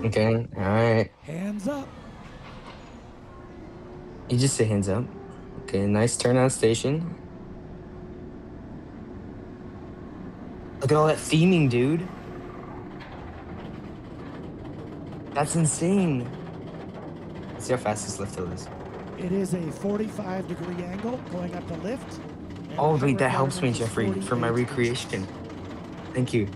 Okay, alright. Hands up. You just say hands up. Okay, nice turn on station. Look at all that theming, dude. That's insane. Let's see how fast this lift hill is. It is a 45-degree angle going up the lift. And Oh, the height wait, that helps me, requirement is Jeffrey, for my 48 recreation. inches. Thank you.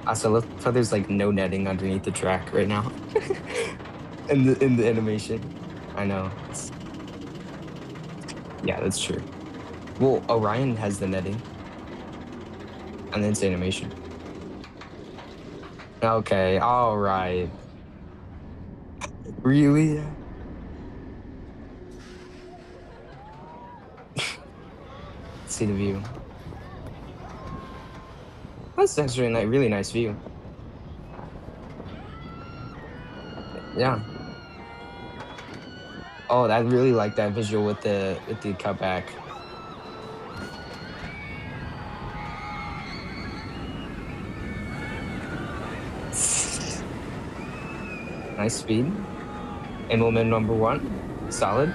Also, look how there's like no netting underneath the track right now. in the animation. I know. Yeah, that's true. Well, Orion has the netting. And then it's animation. Okay, alright. Really? See the view. That's actually a really nice view. Yeah. Oh, I really like that visual with the cutback. Nice speed. Implement number one. Solid.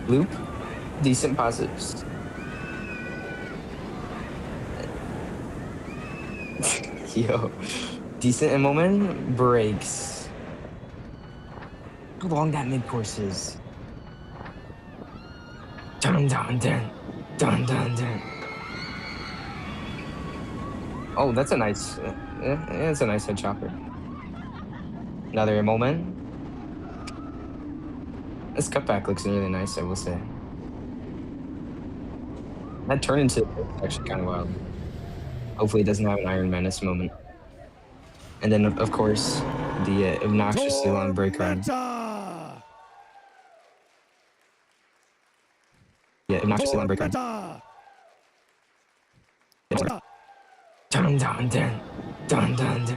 Loop. Decent positives. Yo. Decent implement. Brakes. How long that mid course is. Dun dun dun. Dun dun dun. Oh, that's a nice. It's a nice head chopper. Another moment. This cutback looks really nice, I will say. That turn into is actually kind of wild. Hopefully, it doesn't have an Iron Menace moment. And then, of course, the obnoxiously long brake run. Tormenta! Yeah, obnoxiously long brake run. Tormenta! Dun dun dun. Dun dun dun.